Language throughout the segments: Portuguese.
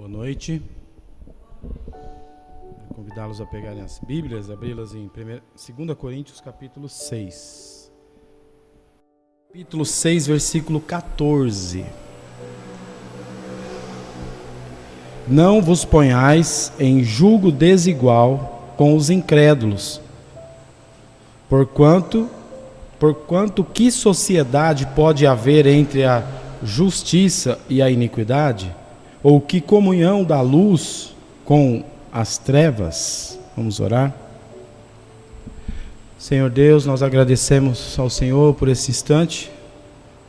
Boa noite. Vou convidá-los a pegarem as Bíblias, abri-las em 2 Coríntios, capítulo 6. Capítulo 6, versículo 14. Não vos ponhais em julgo desigual com os incrédulos, porquanto que sociedade pode haver entre a justiça e a iniquidade? Ou que comunhão da luz com as trevas? Vamos orar? Senhor Deus, nós agradecemos ao Senhor por esse instante.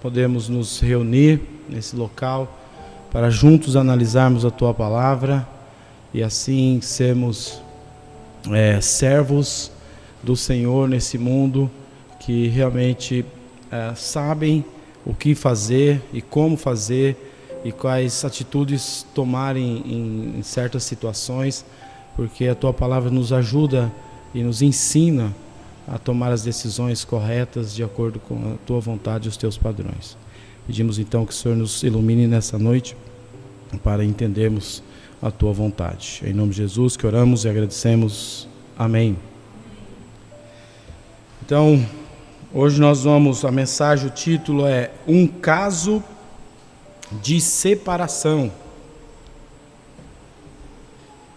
Podemos nos reunir nesse local para juntos analisarmos a Tua Palavra e assim sermos servos do Senhor nesse mundo que realmente sabem o que fazer e como fazer e quais atitudes tomarem em certas situações, porque a Tua Palavra nos ajuda e nos ensina a tomar as decisões corretas de acordo com a Tua vontade e os Teus padrões. Pedimos então que o Senhor nos ilumine nessa noite para entendermos a Tua vontade. Em nome de Jesus que oramos e agradecemos. Amém. Então, hoje a mensagem, o título é Um Caso de Separação.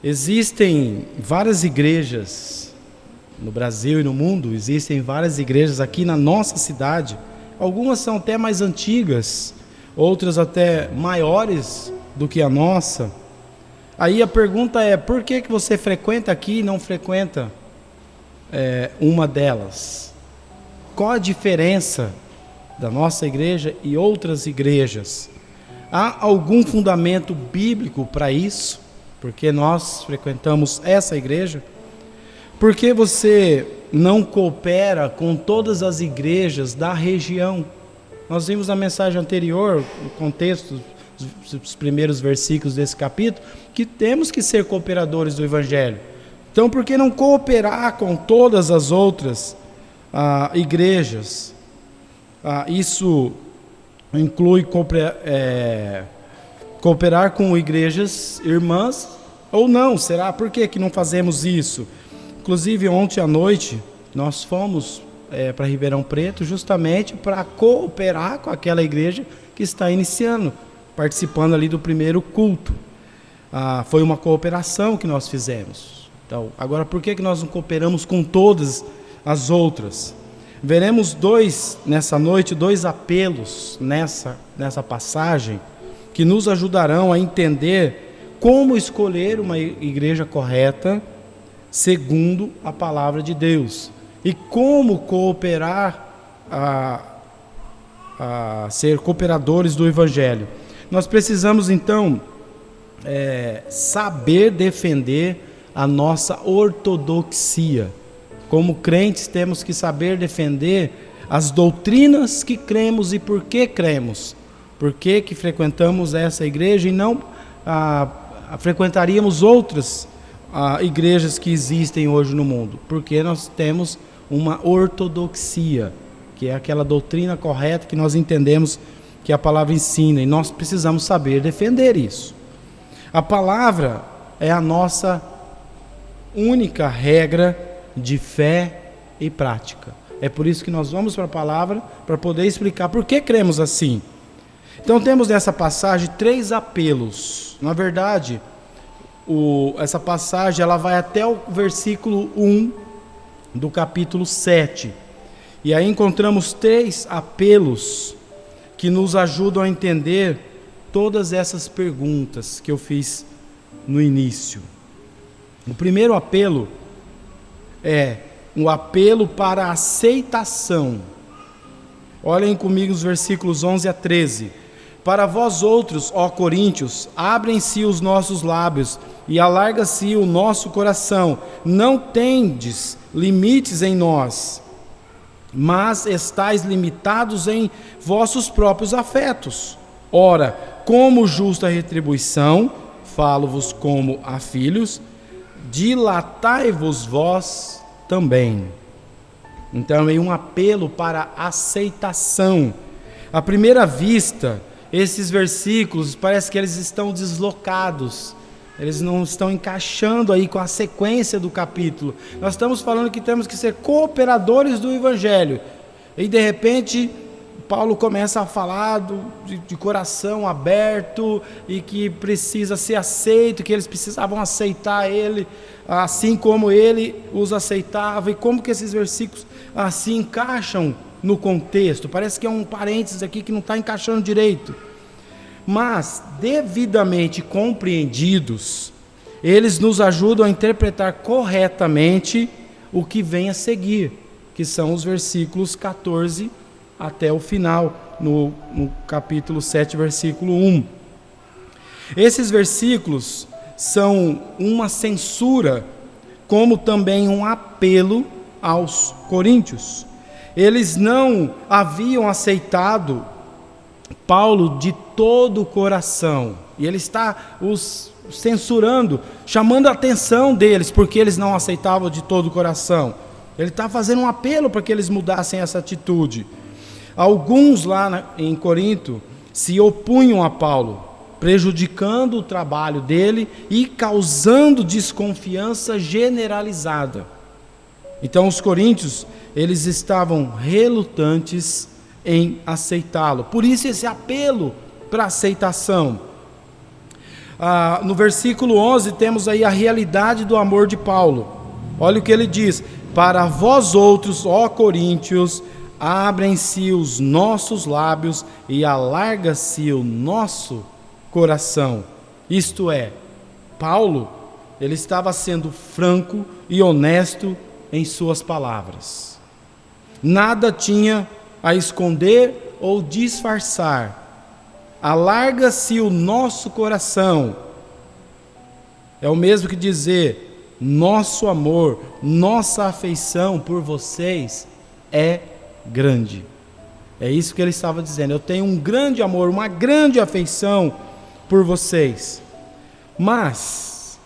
Existem várias igrejas no Brasil e no mundo, existem várias igrejas aqui na nossa cidade. Algumas são até mais antigas, outras até maiores do que a nossa. Aí a pergunta é, por que você frequenta aqui e não frequenta uma delas? Qual a diferença da nossa igreja e outras igrejas? Há algum fundamento bíblico para isso? Porque nós frequentamos essa igreja? Por que você não coopera com todas as igrejas da região? Nós vimos na mensagem anterior, no contexto dos primeiros versículos desse capítulo, que temos que ser cooperadores do Evangelho. Então, por que não cooperar com todas as outras igrejas? Isso inclui cooperar com igrejas irmãs ou não? Será? Por que não fazemos isso? Inclusive, ontem à noite, nós fomos para Ribeirão Preto justamente para cooperar com aquela igreja que está iniciando, participando ali do primeiro culto. Foi uma cooperação que nós fizemos. Então, agora, por que nós não cooperamos com todas as outras? Veremos nessa noite, dois apelos nessa passagem que nos ajudarão a entender como escolher uma igreja correta segundo a palavra de Deus e como cooperar a ser cooperadores do Evangelho. Nós precisamos então saber defender a nossa ortodoxia. Como crentes, temos que saber defender as doutrinas que cremos e por que cremos. Por que frequentamos essa igreja e não frequentaríamos outras igrejas que existem hoje no mundo? Porque nós temos uma ortodoxia, que é aquela doutrina correta que nós entendemos que a palavra ensina, e nós precisamos saber defender isso. A palavra é a nossa única regra de fé e prática. É por isso que nós vamos para a palavra, para poder explicar por que cremos assim. Então temos nessa passagem 3 apelos. Na verdade, essa passagem ela vai até o versículo 1 do capítulo 7. E aí encontramos 3 apelos que nos ajudam a entender todas essas perguntas que eu fiz no início. O primeiro apelo é um apelo para a aceitação. Olhem comigo os versículos 11 a 13. Para vós outros, ó Coríntios, abrem-se os nossos lábios e alarga-se o nosso coração. Não tendes limites em nós, mas estáis limitados em vossos próprios afetos. Ora, como justa retribuição, falo-vos como a filhos, dilatai-vos vós também. Então é um apelo para aceitação. À primeira vista, esses versículos, parece que eles estão deslocados, eles não estão encaixando aí com a sequência do capítulo. Nós estamos falando que temos que ser cooperadores do Evangelho, e de repente Paulo começa a falar de coração aberto, e que precisa ser aceito, que eles precisavam aceitar ele, assim como ele os aceitava, e como que esses versículos se encaixam no contexto. Parece que é um parênteses aqui que não está encaixando direito, mas devidamente compreendidos, eles nos ajudam a interpretar corretamente o que vem a seguir, que são os versículos 14 até o final, no capítulo 7, versículo 1. Esses versículos são uma censura, como também um apelo aos coríntios. Eles não haviam aceitado Paulo de todo o coração, e ele está os censurando, chamando a atenção deles, porque eles não aceitavam de todo o coração. Ele está fazendo um apelo para que eles mudassem essa atitude. Alguns lá em Corinto se opunham a Paulo, prejudicando o trabalho dele e causando desconfiança generalizada. Então os coríntios, eles estavam relutantes em aceitá-lo. Por isso esse apelo para aceitação. No versículo 11 temos aí a realidade do amor de Paulo. Olha o que ele diz: para vós outros, ó coríntios, abrem-se os nossos lábios e alarga-se o nosso coração. Isto é, Paulo, ele estava sendo franco e honesto em suas palavras. Nada tinha a esconder ou disfarçar. Alarga-se o nosso coração. É o mesmo que dizer: nosso amor, nossa afeição por vocês é grande. É isso que ele estava dizendo. Eu tenho um grande amor, uma grande afeição por vocês. Mas,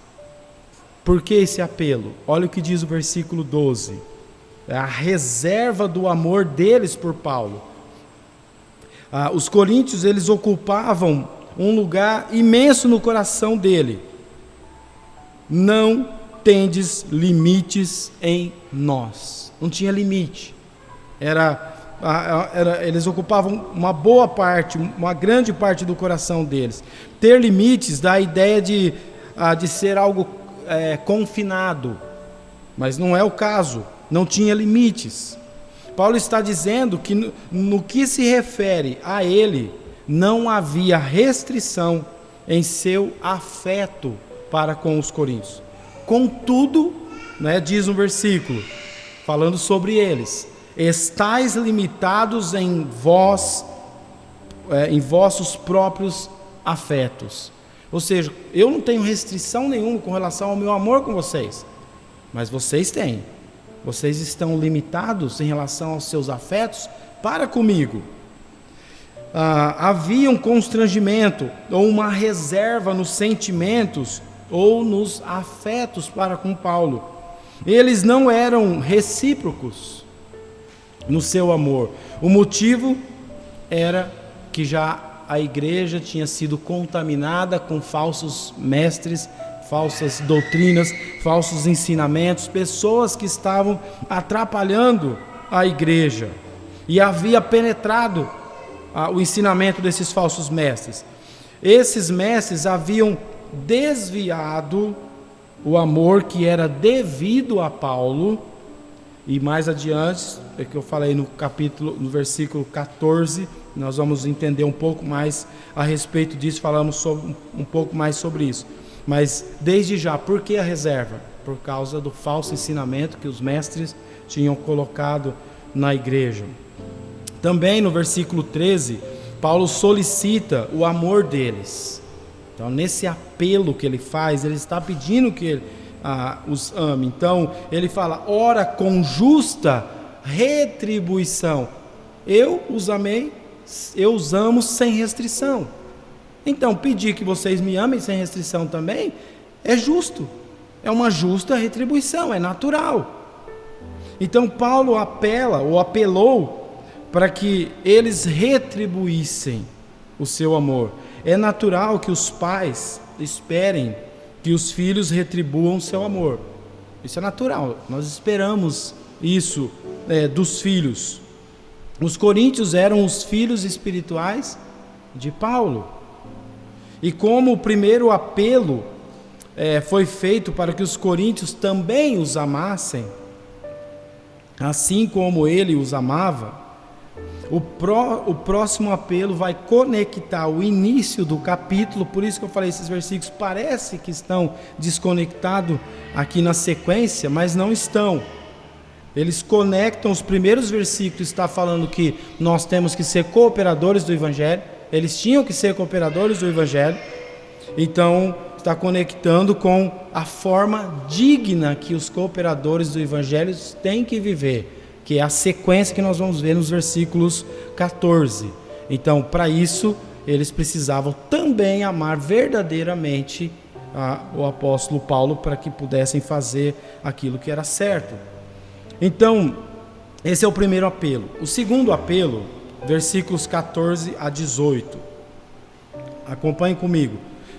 por que esse apelo? Olha o que diz o versículo 12. É a reserva do amor deles por Paulo. Os coríntios, eles ocupavam um lugar imenso no coração dele. Não tendes limites em nós. Não tinha limite. Eles ocupavam uma boa parte, uma grande parte do coração deles. Ter limites dá a ideia de ser algo confinado, mas não é o caso. Não tinha limites. Paulo está dizendo que no que se refere a ele, não havia restrição em seu afeto para com os coríntios. Contudo, diz um versículo, falando sobre eles: estais limitados em vós, em vossos próprios afetos. Ou seja, eu não tenho restrição nenhuma com relação ao meu amor com vocês, mas vocês têm. Vocês estão limitados em relação aos seus afetos para comigo. Havia um constrangimento ou uma reserva nos sentimentos ou nos afetos para com Paulo. Eles não eram recíprocos no seu amor. O motivo era que já a igreja tinha sido contaminada com falsos mestres, falsas doutrinas, falsos ensinamentos, pessoas que estavam atrapalhando a igreja, e havia penetrado o ensinamento desses falsos mestres. Esses mestres haviam desviado o amor que era devido a Paulo, e mais adiante, é que eu falei no versículo 14, nós vamos entender um pouco mais a respeito disso, falamos um pouco mais sobre isso. Mas desde já, por que a reserva? Por causa do falso ensinamento que os mestres tinham colocado na igreja. Também no versículo 13, Paulo solicita o amor deles. Então, nesse apelo que ele faz, ele está pedindo que ele os ame. Então, ele fala: ora, com justa retribuição, eu os amei, eu os amo sem restrição. Então, pedir que vocês me amem sem restrição também é justo, é uma justa retribuição, é natural. Então, Paulo apelou para que eles retribuíssem o seu amor. É natural que os pais esperem que os filhos retribuam o seu amor. Isso é natural, nós esperamos isso dos filhos. Os coríntios eram os filhos espirituais de Paulo. E como o primeiro apelo foi feito para que os coríntios também os amassem, assim como ele os amava, o próximo apelo vai conectar o início do capítulo. Por isso que eu falei, esses versículos parece que estão desconectados aqui na sequência, mas não estão. Eles conectam os primeiros versículos, está falando que nós temos que ser cooperadores do Evangelho. Eles tinham que ser cooperadores do Evangelho. Então, está conectando com a forma digna que os cooperadores do Evangelho têm que viver, que é a sequência que nós vamos ver nos versículos 14. Então, para isso, eles precisavam também amar verdadeiramente o apóstolo Paulo, para que pudessem fazer aquilo que era certo. Então, esse é o primeiro apelo. O segundo apelo, versículos 14 a 18. Acompanhe comigo.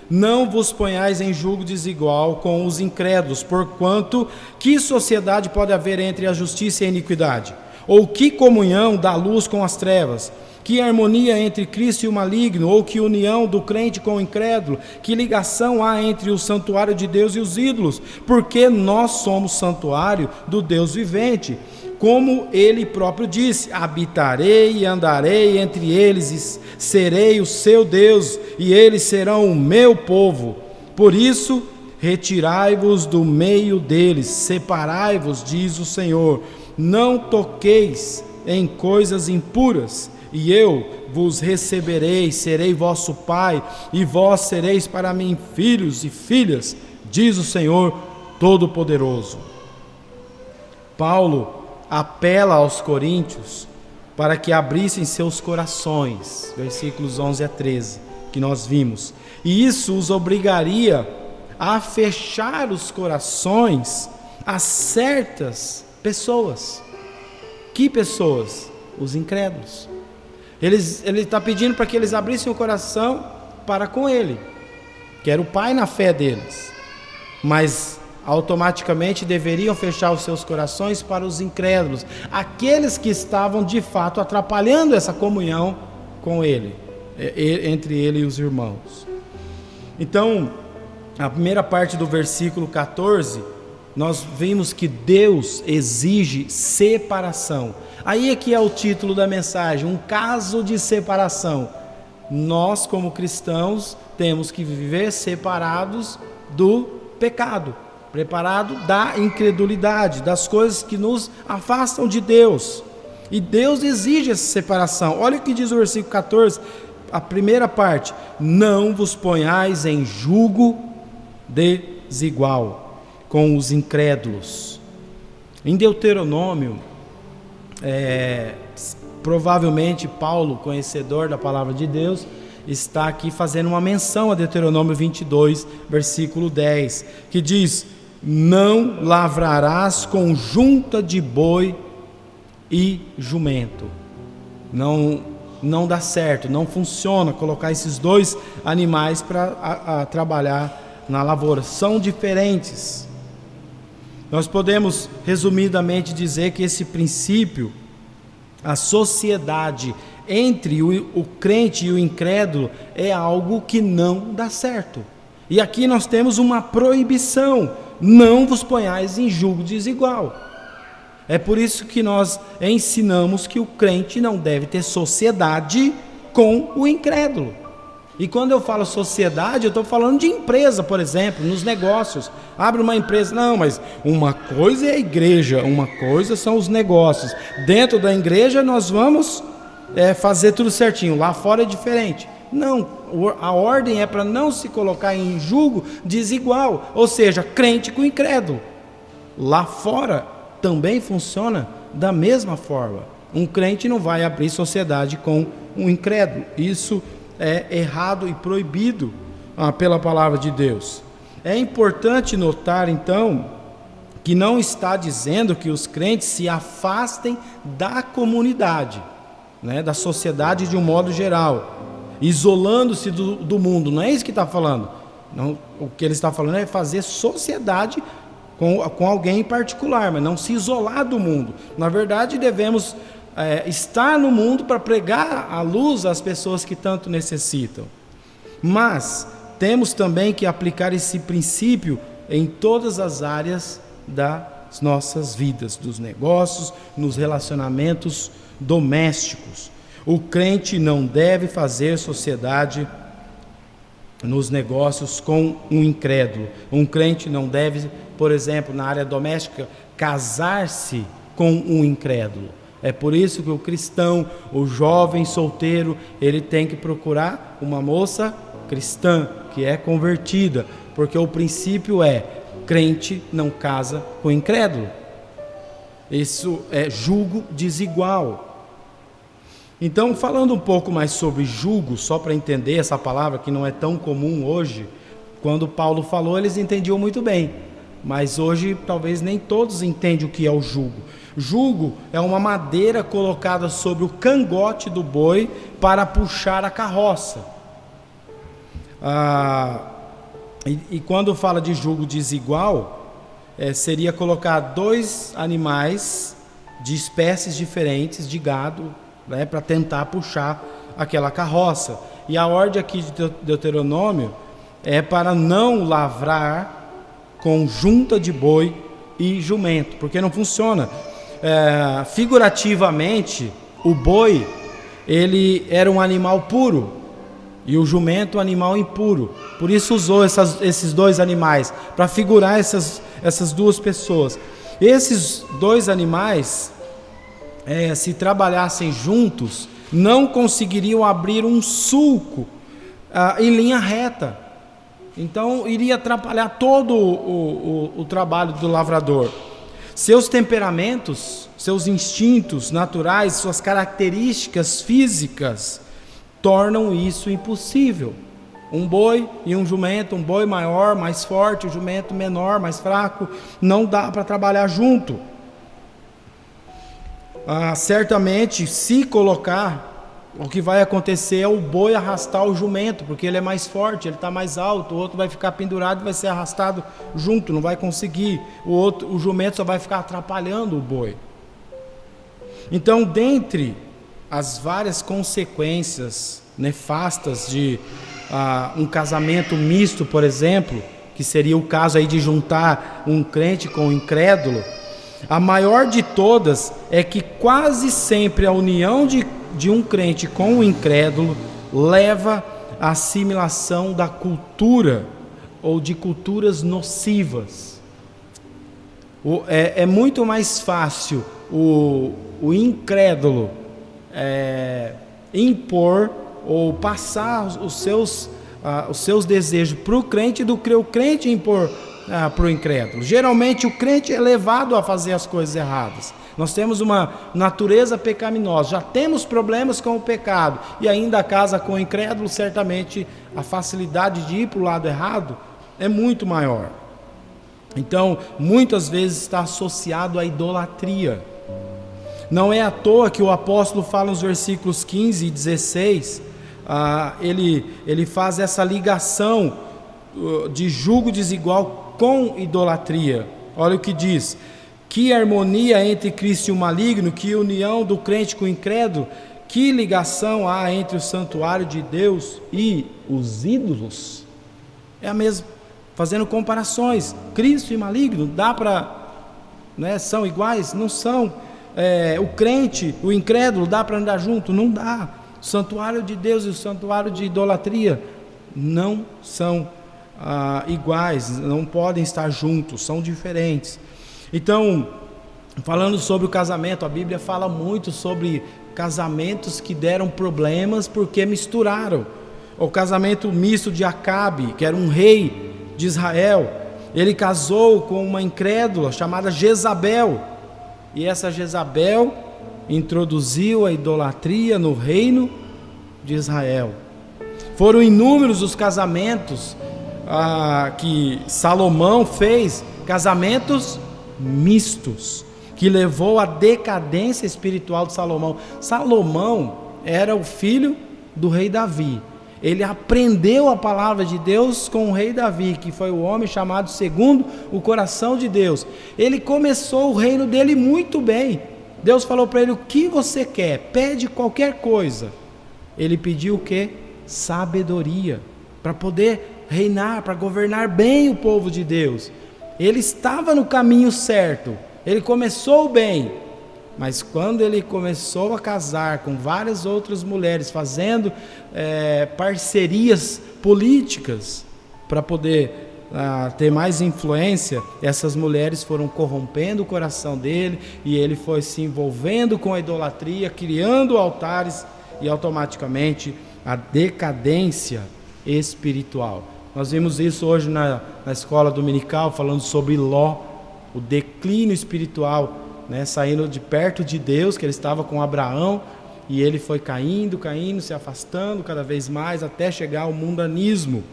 Não vos ponhais em julgo desigual com os incrédulos, porquanto que sociedade pode haver entre a justiça e a iniquidade? Ou que comunhão da luz com as trevas? Que harmonia entre Cristo e o maligno? Ou que união do crente com o incrédulo? Que ligação há entre o santuário de Deus e os ídolos? Porque nós somos santuário do Deus vivente. Como ele próprio disse: habitarei e andarei entre eles, e serei o seu Deus, e eles serão o meu povo. Por isso, retirai-vos do meio deles, separai-vos, diz o Senhor. Não toqueis em coisas impuras, e eu vos receberei, serei vosso pai, e vós sereis para mim filhos e filhas, diz o Senhor Todo-Poderoso. Paulo apela aos coríntios para que abrissem seus corações, versículos 11 a 13, que nós vimos, e isso os obrigaria a fechar os corações a certas pessoas. Que pessoas? Os incrédulos. Ele está pedindo para que eles abrissem o coração para com ele, que era o pai na fé deles, mas automaticamente deveriam fechar os seus corações para os incrédulos, aqueles que estavam de fato atrapalhando essa comunhão com ele, entre ele e os irmãos. Então, a primeira parte do versículo 14, nós vimos que Deus exige separação. Aí é que é o título da mensagem, um caso de separação. Nós, como cristãos, temos que viver separados do pecado, preparado da incredulidade, das coisas que nos afastam de Deus. E Deus exige essa separação. Olha o que diz o versículo 14, a primeira parte: não vos ponhais em julgo desigual com os incrédulos. Em Deuteronômio, provavelmente Paulo, conhecedor da palavra de Deus, está aqui fazendo uma menção a Deuteronômio 22, versículo 10, que diz: não lavrarás com junta de boi e jumento. Não dá certo, não funciona colocar esses dois animais para trabalhar na lavoura, são diferentes. Nós podemos resumidamente dizer que esse princípio, a sociedade entre o crente e o incrédulo, é algo que não dá certo. E aqui nós temos uma proibição: não vos ponhais em julgo desigual. É por isso que nós ensinamos que o crente não deve ter sociedade com o incrédulo. E quando eu falo sociedade, eu estou falando de empresa, por exemplo, nos negócios. Abre uma empresa, não, mas uma coisa é a igreja, uma coisa são os negócios. Dentro da igreja nós vamos fazer tudo certinho, lá fora é diferente. Não, a ordem é para não se colocar em julgo desigual, ou seja, crente com incrédulo. Lá fora também funciona da mesma forma. Um crente não vai abrir sociedade com um incrédulo. Isso é errado e proibido pela palavra de Deus. É importante notar, então, que não está dizendo que os crentes se afastem da comunidade, da sociedade de um modo geral. isolando-se do mundo. Não é isso que está falando. Não, o que ele está falando é fazer sociedade com alguém em particular, mas não se isolar do mundo. Na verdade, devemos estar no mundo para pregar a luz às pessoas que tanto necessitam. Mas temos também que aplicar esse princípio em todas as áreas das nossas vidas, dos negócios, nos relacionamentos domésticos. O crente não deve fazer sociedade nos negócios com um incrédulo. Um crente não deve, por exemplo, na área doméstica, casar-se com um incrédulo. É por isso que o cristão, o jovem solteiro, ele tem que procurar uma moça cristã, que é convertida, porque o princípio é: crente não casa com incrédulo. Isso é julgo desigual. Então, falando um pouco mais sobre julgo, só para entender essa palavra que não é tão comum hoje, quando Paulo falou, eles entendiam muito bem, mas hoje talvez nem todos entendem o que é o julgo. Julgo é uma madeira colocada sobre o cangote do boi para puxar a carroça. E quando fala de julgo desigual, seria colocar dois animais de espécies diferentes de gado, para tentar puxar aquela carroça. E a ordem aqui de Deuteronômio é para não lavrar com junta de boi e jumento, porque não funciona. Figurativamente, o boi, ele era um animal puro e o jumento um animal impuro. Por isso usou esses dois animais para figurar essas duas pessoas. Esses dois animais, se trabalhassem juntos, não conseguiriam abrir um sulco em linha reta. Então iria atrapalhar todo o trabalho do lavrador. Seus temperamentos, seus instintos naturais, suas características físicas tornam isso impossível. Um boi e um jumento, um boi maior, mais forte, o jumento menor, mais fraco, não dá para trabalhar junto. Certamente, se colocar, o que vai acontecer é o boi arrastar o jumento, porque ele é mais forte, ele está mais alto, o outro vai ficar pendurado e vai ser arrastado junto, não vai conseguir. O jumento só vai ficar atrapalhando o boi. Então, dentre as várias consequências nefastas de um casamento misto, por exemplo, que seria o caso aí de juntar um crente com um incrédulo, a maior de todas é que quase sempre a união de um crente com um incrédulo leva à assimilação da cultura ou de culturas nocivas. É muito mais fácil o incrédulo impor ou passar os seus desejos para o crente do que o crente impor para o incrédulo. Geralmente o crente é levado a fazer as coisas erradas. Nós temos uma natureza pecaminosa, já temos problemas com o pecado e ainda casa com o incrédulo, certamente a facilidade de ir para o lado errado é muito maior. Então, muitas vezes está associado à idolatria. Não é à toa que o apóstolo fala nos versículos 15 e 16, ele faz essa ligação de julgo desigual com idolatria. Olha o que diz: que harmonia entre Cristo e o maligno, que união do crente com o incrédulo, que ligação há entre o santuário de Deus e os ídolos? É a mesma, fazendo comparações, Cristo e maligno, dá para, são iguais? Não são. O crente, o incrédulo, dá para andar junto? Não dá. O santuário de Deus e o santuário de idolatria não são iguais, não podem estar juntos, são diferentes. Então, falando sobre o casamento, a Bíblia fala muito sobre casamentos que deram problemas porque misturaram. O casamento misto de Acabe, que era um rei de Israel, ele casou com uma incrédula chamada Jezabel, e essa Jezabel introduziu a idolatria no reino de Israel. Foram inúmeros os casamentos que Salomão fez, casamentos mistos, que levou à decadência espiritual de Salomão. Salomão era o filho do rei Davi. Ele aprendeu a palavra de Deus com o rei Davi, que foi o homem chamado segundo o coração de Deus. Ele começou o reino dele muito bem. Deus falou para ele: o que você quer? Pede qualquer coisa. Ele pediu o quê? Sabedoria, para poder reinar, para governar bem o povo de Deus. Ele estava no caminho certo, ele começou bem, mas quando ele começou a casar com várias outras mulheres, fazendo parcerias políticas para poder ter mais influência, essas mulheres foram corrompendo o coração dele, e ele foi se envolvendo com a idolatria, criando altares, e automaticamente a decadência espiritual. Nós vimos isso hoje na escola dominical, falando sobre Ló, o declínio espiritual, saindo de perto de Deus, que ele estava com Abraão, e ele foi caindo, se afastando cada vez mais, até chegar ao mundanismo,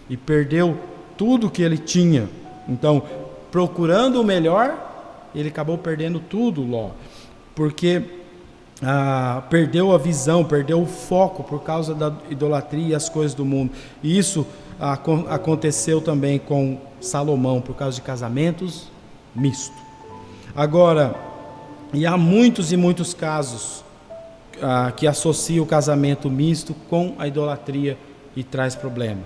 e perdeu tudo que ele tinha. Então, procurando o melhor, ele acabou perdendo tudo, Ló, porque perdeu a visão, perdeu o foco por causa da idolatria e as coisas do mundo. E isso aconteceu também com Salomão, por causa de casamentos mistos. Agora, e há muitos e muitos casos que associam o casamento misto com a idolatria e traz problema.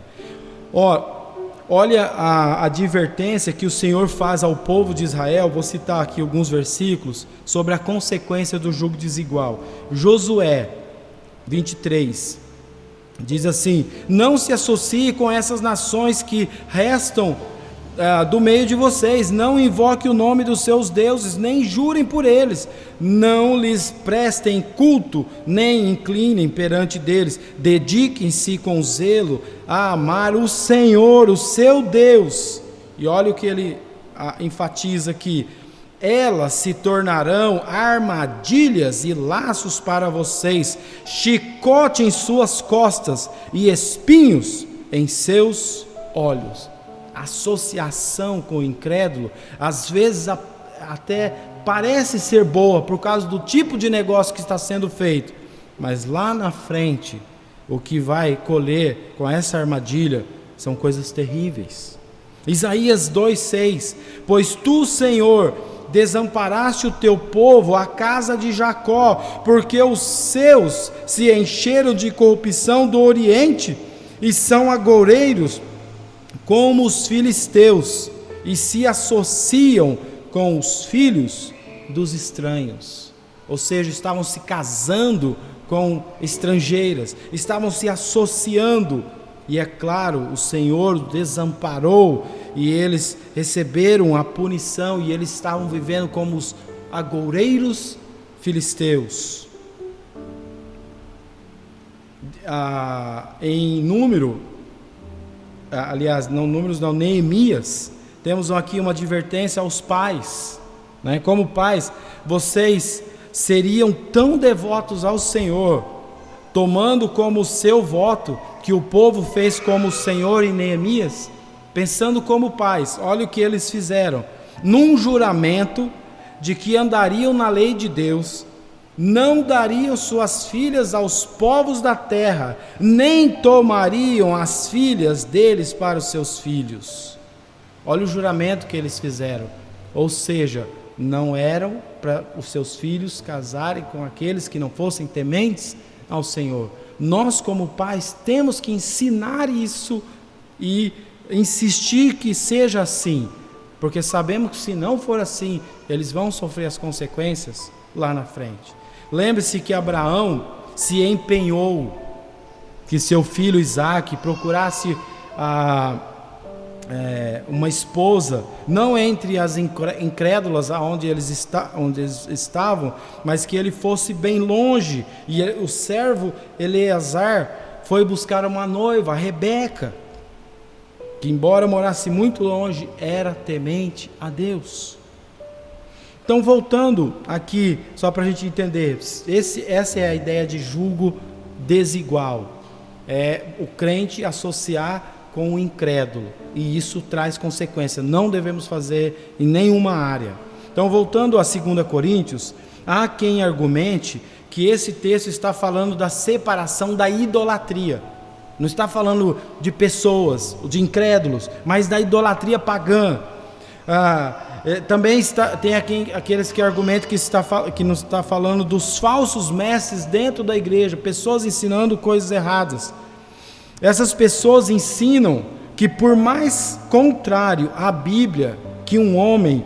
Olha a advertência que o Senhor faz ao povo de Israel. Vou citar aqui alguns versículos sobre a consequência do jugo desigual. Josué 23 diz assim: não se associe com essas nações que restam do meio de vocês, não invoque o nome dos seus deuses, nem jurem por eles, não lhes prestem culto, nem inclinem perante deles, dediquem-se com zelo a amar o Senhor, o seu Deus. E olha o que ele enfatiza aqui: elas se tornarão armadilhas e laços para vocês, chicote em suas costas e espinhos em seus olhos. Associação com o incrédulo, às vezes até parece ser boa por causa do tipo de negócio que está sendo feito, mas lá na frente, o que vai colher com essa armadilha são coisas terríveis. Isaías 2,6: pois tu, Senhor, desamparaste o teu povo, a casa de Jacó, porque os seus se encheram de corrupção do Oriente, e são agoureiros como os filisteus, e se associam com os filhos dos estranhos. Ou seja, estavam se casando com estrangeiras, estavam se associando, e é claro, o Senhor desamparou, e eles receberam a punição, e eles estavam vivendo como os agoureiros filisteus. Em Neemias, temos aqui uma advertência aos pais, como pais, vocês seriam tão devotos ao Senhor, tomando como seu voto que o povo fez como o Senhor em Neemias, pensando como pais. Olha o que eles fizeram: num juramento de que andariam na lei de Deus, não dariam suas filhas aos povos da terra, nem tomariam as filhas deles para os seus filhos. Olha o juramento que eles fizeram. Ou seja, não eram para os seus filhos casarem com aqueles que não fossem tementes ao Senhor. Nós, como pais, temos que ensinar isso e insistir que seja assim, porque sabemos que se não for assim, eles vão sofrer as consequências lá na frente. Lembre-se que Abraão se empenhou que seu filho Isaque procurasse uma esposa, não entre as incrédulas onde eles estavam, mas que ele fosse bem longe. E o servo Eleazar foi buscar uma noiva, a Rebeca, que embora morasse muito longe, era temente a Deus. Então, voltando aqui, só para a gente entender, essa é a ideia de jugo desigual. É o crente associar com o incrédulo, e isso traz consequência. Não devemos fazer em nenhuma área. Então, voltando a 2 Coríntios, há quem argumente que esse texto está falando da separação da idolatria. Não está falando de pessoas, de incrédulos, mas da idolatria pagã. Também tem aqui aqueles que argumentam que não está falando dos falsos mestres dentro da igreja, pessoas ensinando coisas erradas. Essas pessoas ensinam que, por mais contrário à Bíblia que um homem,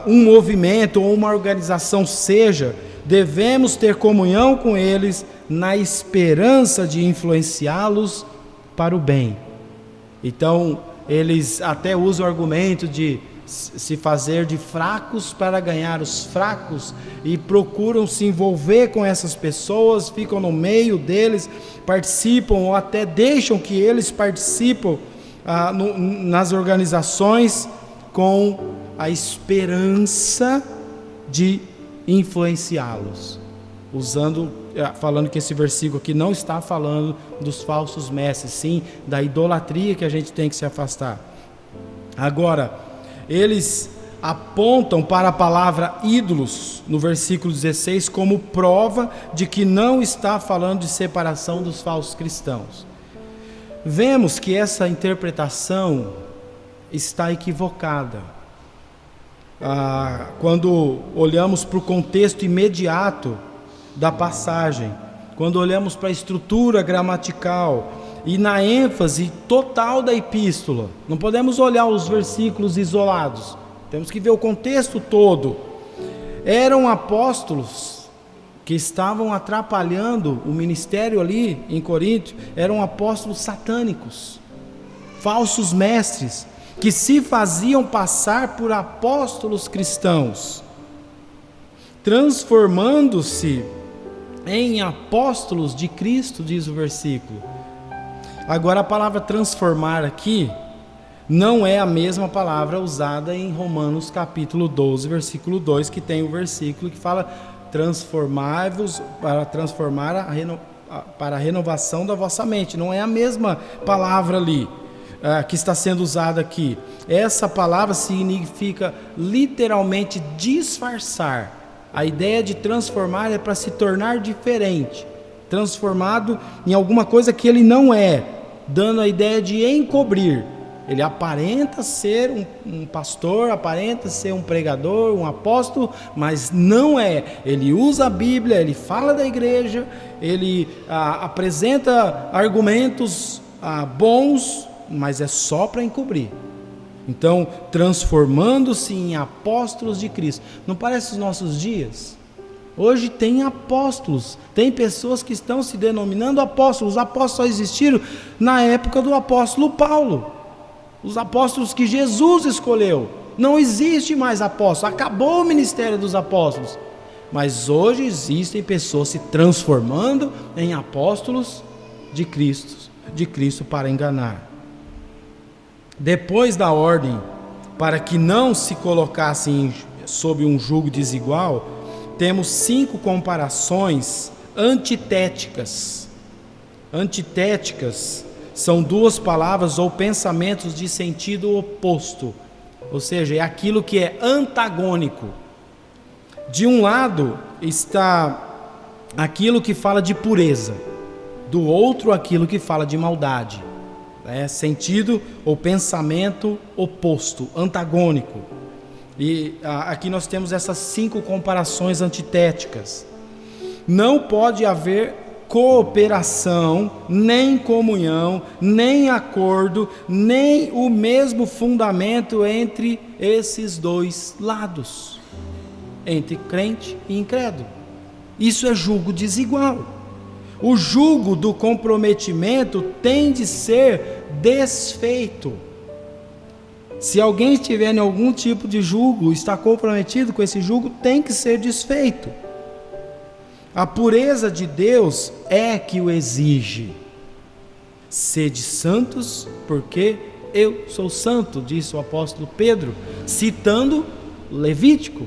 um movimento ou uma organização seja, devemos ter comunhão com eles na esperança de influenciá-los para o bem. Então, eles até usam o argumento de se fazer de fracos para ganhar os fracos, e procuram se envolver com essas pessoas, ficam no meio deles, participam ou até deixam que eles participem nas organizações com a esperança de influenciá-los, falando que esse versículo aqui não está falando dos falsos mestres, sim da idolatria que a gente tem que se afastar. Agora, eles apontam para a palavra ídolos no versículo 16 como prova de que não está falando de separação dos falsos cristãos. Vemos que essa interpretação está equivocada. Quando olhamos para o contexto imediato da passagem, quando olhamos para a estrutura gramatical e na ênfase total da epístola, não podemos olhar os versículos isolados, temos que ver o contexto todo. Eram apóstolos que estavam atrapalhando o ministério ali em Corinto, eram apóstolos satânicos, falsos mestres, que se faziam passar por apóstolos cristãos, transformando-se em apóstolos de Cristo, diz o versículo. Agora, a palavra transformar aqui não é a mesma palavra usada em Romanos capítulo 12, versículo 2, que tem o versículo que fala: transformai-vos para transformar para a renovação da vossa mente. Não é a mesma palavra ali que está sendo usada aqui. Essa palavra significa literalmente disfarçar. A ideia de transformar é para se tornar diferente, transformado em alguma coisa que ele não é, dando a ideia de encobrir. Ele aparenta ser um pastor, aparenta ser um pregador, um apóstolo, mas não é. Ele usa a Bíblia, ele fala da igreja, ele apresenta argumentos bons, mas é só para encobrir. Então, transformando-se em apóstolos de Cristo. Não parece os nossos dias? Hoje tem apóstolos, tem pessoas que estão se denominando apóstolos. Os apóstolos só existiram na época do apóstolo Paulo, os apóstolos que Jesus escolheu. Não existe mais apóstolo, acabou o ministério dos apóstolos. Mas hoje existem pessoas se transformando em apóstolos de Cristo para enganar. Depois da ordem, para que não se colocassem sob um jugo desigual, temos 5 comparações antitéticas. Antitéticas são 2 palavras ou pensamentos de sentido oposto, ou seja, é aquilo que é antagônico. De um lado está aquilo que fala de pureza, do outro aquilo que fala de maldade. Sentido ou pensamento oposto, antagônico. E aqui nós temos essas 5 comparações antitéticas. Não pode haver cooperação, nem comunhão, nem acordo, nem o mesmo fundamento entre esses 2 lados, entre crente e incrédulo. Isso é jugo desigual. O jugo do comprometimento tem de ser desfeito. Se alguém estiver em algum tipo de jugo, está comprometido com esse jugo, tem que ser desfeito. A pureza de Deus é que o exige. Sede santos, porque eu sou santo, disse o apóstolo Pedro, citando Levítico.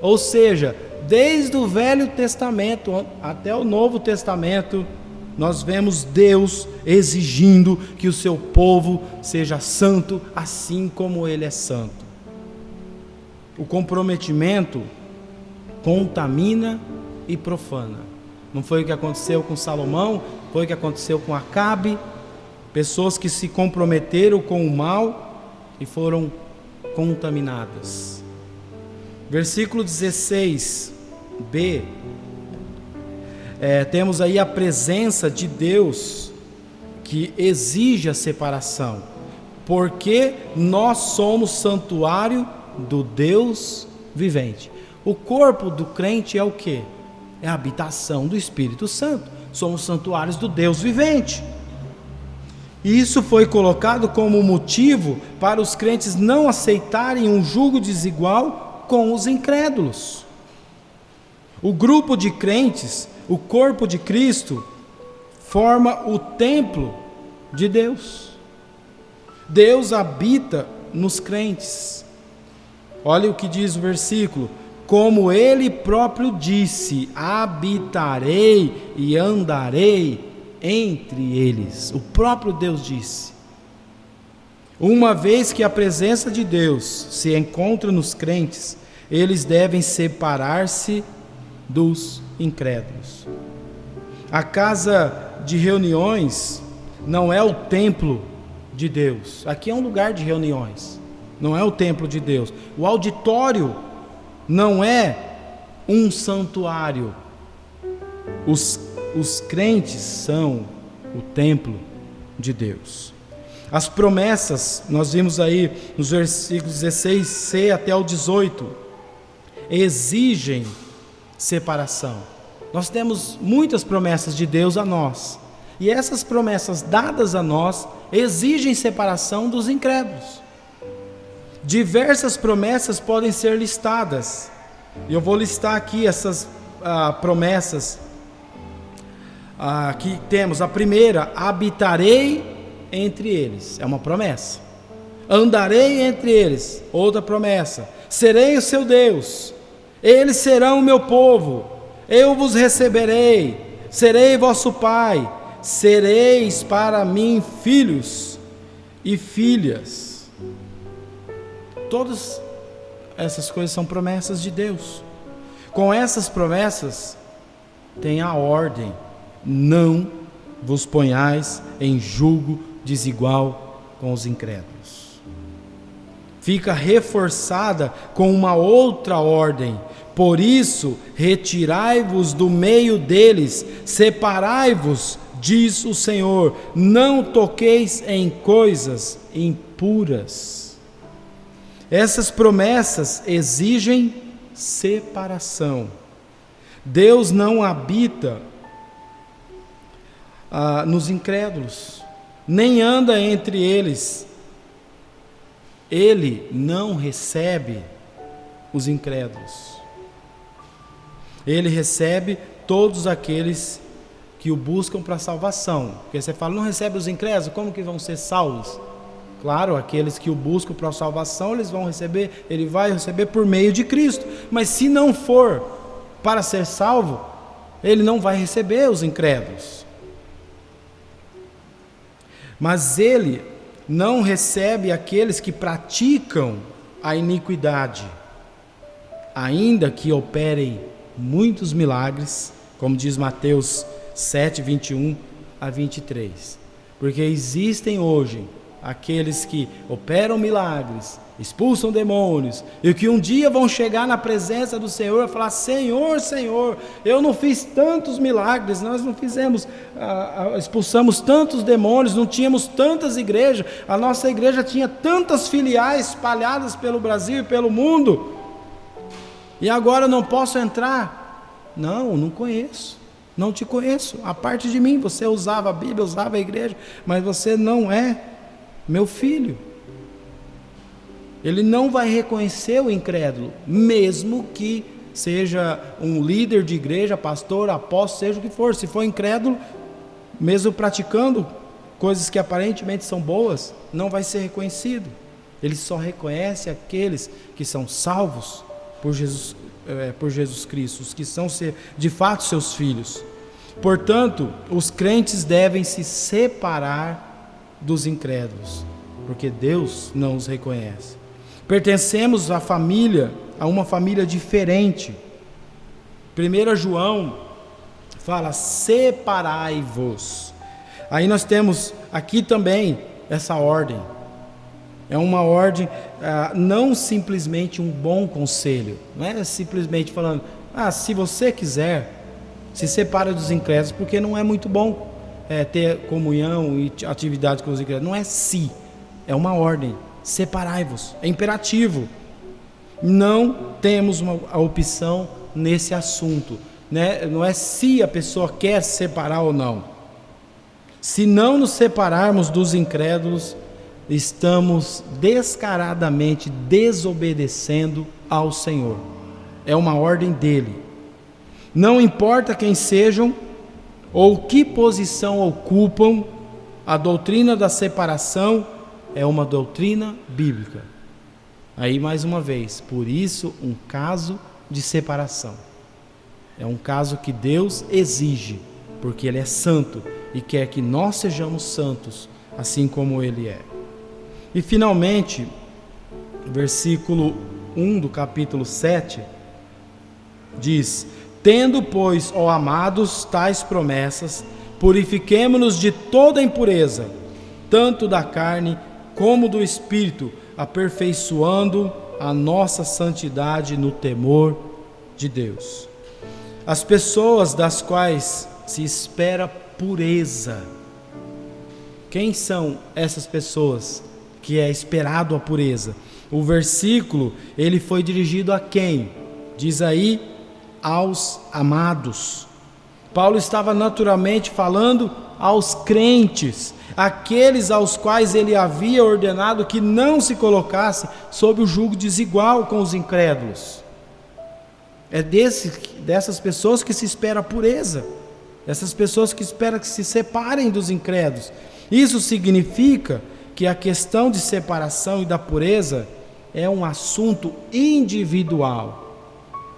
Ou seja, desde o Velho Testamento até o Novo Testamento, nós vemos Deus exigindo que o seu povo seja santo, assim como Ele é santo. O comprometimento contamina e profana. Não foi o que aconteceu com Salomão, foi o que aconteceu com Acabe, pessoas que se comprometeram com o mal e foram contaminadas. Versículo 16b, temos aí a presença de Deus que exige a separação, porque nós somos santuário do Deus vivente. O corpo do crente é o quê? É a habitação do Espírito Santo. Somos santuários do Deus vivente. E isso foi colocado como motivo para os crentes não aceitarem um jugo desigual com os incrédulos. O grupo de crentes, o corpo de Cristo, forma o templo de Deus. Deus habita nos crentes. Olha o que diz o versículo: como Ele próprio disse, habitarei e andarei entre eles. O próprio Deus disse. Uma vez que a presença de Deus se encontra nos crentes, eles devem separar-se dos incrédulos. A casa de reuniões não é o templo de Deus. Aqui é um lugar de reuniões, não é o templo de Deus. O auditório não é um santuário. Os crentes são o templo de Deus. As promessas, nós vimos aí nos versículos 16c até o 18, exigem separação. Nós temos muitas promessas de Deus a nós, e essas promessas dadas a nós exigem separação dos incrédulos. Diversas promessas podem ser listadas, e eu vou listar aqui essas promessas que temos. A primeira: habitarei entre eles, é uma promessa. Andarei entre eles, outra promessa. Serei o seu Deus, eles serão o meu povo, eu vos receberei, serei vosso pai, sereis para mim filhos e filhas. Todas essas coisas são promessas de Deus. Com essas promessas tem a ordem: não vos ponhais em julgo desigual com os incrédulos. Fica reforçada com uma outra ordem: por isso retirai-vos do meio deles, separai-vos, diz o Senhor, não toqueis em coisas impuras. Essas promessas exigem separação. Deus não habita nos incrédulos, nem anda entre eles. Ele não recebe os incrédulos. Ele recebe todos aqueles que o buscam para a salvação. Porque você fala, não recebe os incrédulos, como que vão ser salvos? Claro, aqueles que o buscam para a salvação, eles vão receber, ele vai receber por meio de Cristo. Mas se não for para ser salvo, ele não vai receber os incrédulos. Mas ele não recebe aqueles que praticam a iniquidade, ainda que operem muitos milagres, como diz Mateus 7, 21 a 23. Porque existem hoje aqueles que operam milagres, expulsam demônios, e que um dia vão chegar na presença do Senhor e falar: Senhor, Senhor, eu não fiz tantos milagres, nós não fizemos, expulsamos tantos demônios, não tínhamos tantas igrejas, a nossa igreja tinha tantas filiais espalhadas pelo Brasil e pelo mundo, e agora eu não posso entrar. Não conheço, não te conheço. A parte de mim, você usava a Bíblia, usava a igreja, mas você não é meu filho. Ele não vai reconhecer o incrédulo, mesmo que seja um líder de igreja, pastor, apóstolo, seja o que for. Se for incrédulo, mesmo praticando coisas que aparentemente são boas, não vai ser reconhecido. Ele só reconhece aqueles que são salvos por Jesus Cristo, os que são de fato seus filhos. Portanto, os crentes devem se separar dos incrédulos, porque Deus não os reconhece. Pertencemos a uma família diferente. 1 João fala: separai-vos. Aí nós temos aqui também essa ordem. É uma ordem, não simplesmente um bom conselho. Não é simplesmente falando: se você quiser, se separa dos incrédulos, porque não é muito bom ter comunhão e atividade com os incrédulos. Não é se, é uma ordem. Separai-vos, é imperativo. Não temos a opção nesse assunto, né? Não é se a pessoa quer se separar ou não. Se não nos separarmos dos incrédulos, estamos descaradamente desobedecendo ao Senhor. É uma ordem dele. Não importa quem sejam ou que posição ocupam, a doutrina da separação é uma doutrina bíblica. Aí mais uma vez, por isso um caso de separação. É um caso que Deus exige, porque Ele é santo e quer que nós sejamos santos, assim como Ele é. E finalmente, versículo 1 do capítulo 7, diz: tendo, pois, ó amados, tais promessas, purifiquemo-nos de toda impureza, tanto da carne como do espírito, aperfeiçoando a nossa santidade no temor de Deus. As pessoas das quais se espera pureza. Quem são essas pessoas que é esperado a pureza? O versículo, ele foi dirigido a quem? Diz aí: aos amados. Paulo estava naturalmente falando aos crentes, aqueles aos quais ele havia ordenado que não se colocasse sob o jugo desigual com os incrédulos. É dessas pessoas que se espera a pureza, essas pessoas que esperam que se separem dos incrédulos. Isso significa que a questão de separação e da pureza é um assunto individual.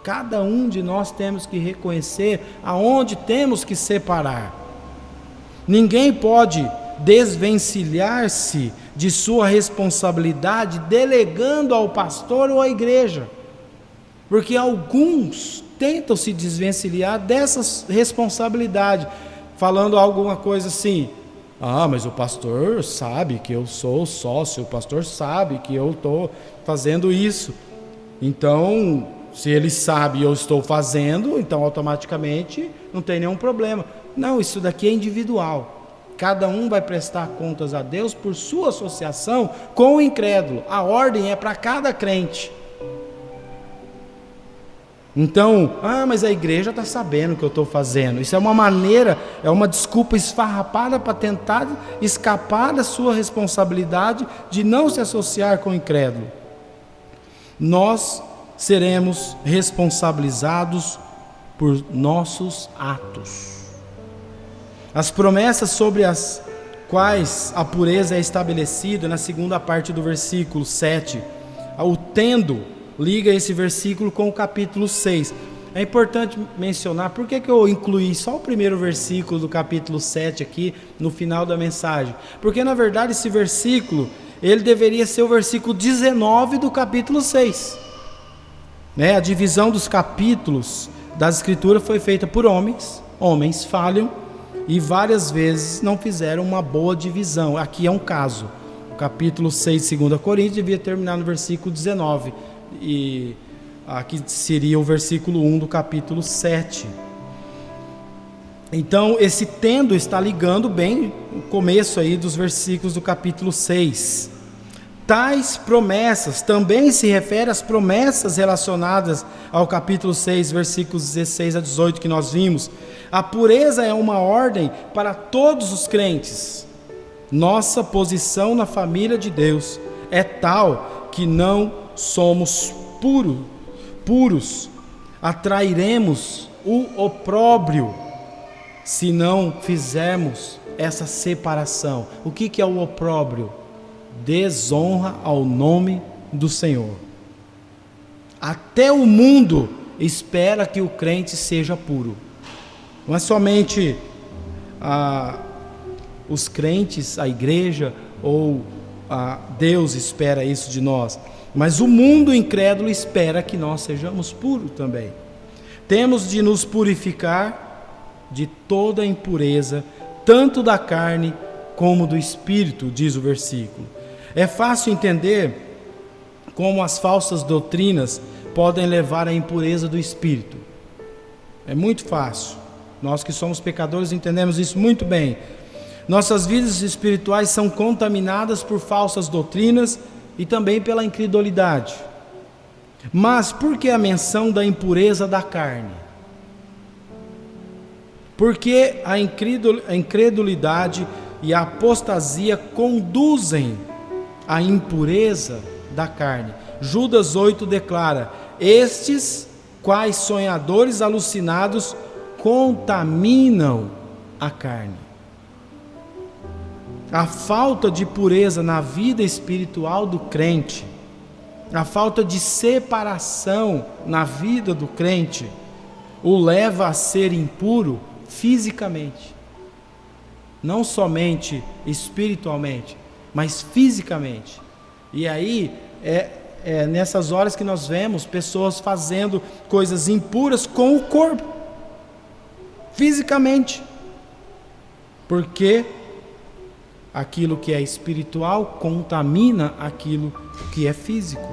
Cada um de nós temos que reconhecer aonde temos que separar. Ninguém pode desvencilhar-se de sua responsabilidade delegando ao pastor ou à igreja, porque alguns tentam se desvencilhar dessa responsabilidade, falando alguma coisa assim: mas o pastor sabe que eu sou sócio, o pastor sabe que eu estou fazendo isso, então se ele sabe e eu estou fazendo, então automaticamente não tem nenhum problema. Não, isso daqui é individual. Cada um vai prestar contas a Deus por sua associação com o incrédulo. A ordem é para cada crente. Então, mas a igreja está sabendo o que eu estou fazendo. Isso é uma maneira, é uma desculpa esfarrapada para tentar escapar da sua responsabilidade de não se associar com o incrédulo. Nós seremos responsabilizados por nossos atos. As promessas sobre as quais a pureza é estabelecida na segunda parte do versículo 7, o tendo liga esse versículo com o capítulo 6. É importante mencionar, por que eu incluí só o primeiro versículo do capítulo 7 aqui no final da mensagem? Porque na verdade esse versículo, ele deveria ser o versículo 19 do capítulo 6. A divisão dos capítulos das escrituras foi feita por homens falham e várias vezes não fizeram uma boa divisão. Aqui é um caso. O capítulo 6 de 2 Coríntios devia terminar no versículo 19 e aqui seria o versículo 1 do capítulo 7. Então esse tendo está ligando bem o começo aí dos versículos do capítulo 6. Tais promessas também se refere às promessas relacionadas ao capítulo 6, versículos 16 a 18 que nós vimos. A pureza é uma ordem para todos os crentes. Nossa posição na família de Deus é tal que não somos puros. Atrairemos o opróbrio se não fizermos essa separação. O que é o opróbrio? Desonra ao nome do Senhor. Até o mundo espera que o crente seja puro. Não é somente os crentes, a igreja ou Deus espera isso de nós, mas o mundo incrédulo espera que nós sejamos puros também. Temos de nos purificar de toda impureza, tanto da carne como do espírito, diz o versículo. É fácil entender como as falsas doutrinas podem levar à impureza do espírito. É muito fácil. Nós que somos pecadores entendemos isso muito bem. Nossas vidas espirituais são contaminadas por falsas doutrinas e também pela incredulidade. Mas por que a menção da impureza da carne? Porque a incredulidade e a apostasia conduzem à impureza da carne. Judas 8 declara: estes, quais sonhadores alucinados, contaminam a carne. A falta de pureza na vida espiritual do crente, a falta de separação na vida do crente, o leva a ser impuro fisicamente. Não somente espiritualmente, mas fisicamente. E aí é nessas horas que nós vemos pessoas fazendo coisas impuras com o corpo, fisicamente. Porque aquilo que é espiritual contamina aquilo que é físico.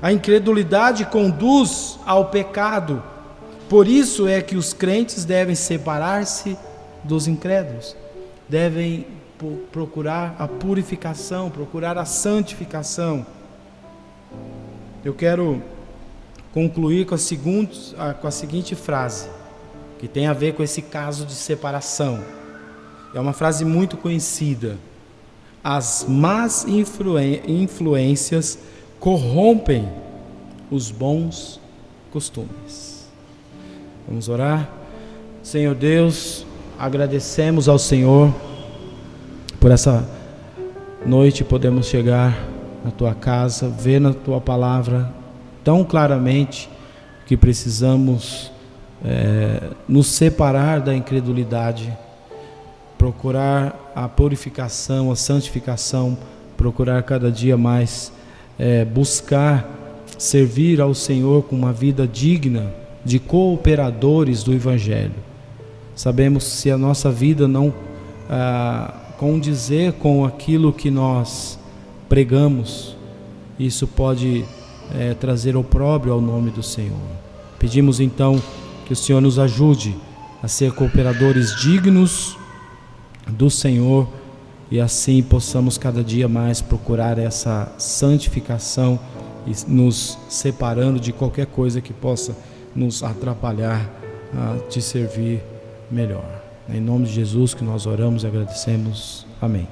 A incredulidade conduz ao pecado. Por isso é que os crentes devem separar-se dos incrédulos. Devem procurar a purificação, procurar a santificação. Eu quero concluir com a seguinte frase, que tem a ver com esse caso de separação. É uma frase muito conhecida. As más influências corrompem os bons costumes. Vamos orar? Senhor Deus, agradecemos ao Senhor por essa noite podemos chegar na Tua casa, ver na Tua palavra tão claramente que precisamos nos separar da incredulidade, procurar a purificação, a santificação, procurar cada dia mais buscar servir ao Senhor com uma vida digna de cooperadores do Evangelho. Sabemos que se a nossa vida não condizer com aquilo que nós pregamos, isso pode trazer opróbrio ao nome do Senhor. Pedimos então que o Senhor nos ajude a ser cooperadores dignos do Senhor e assim possamos cada dia mais procurar essa santificação e nos separando de qualquer coisa que possa nos atrapalhar a te servir melhor. Em nome de Jesus que nós oramos e agradecemos. Amém.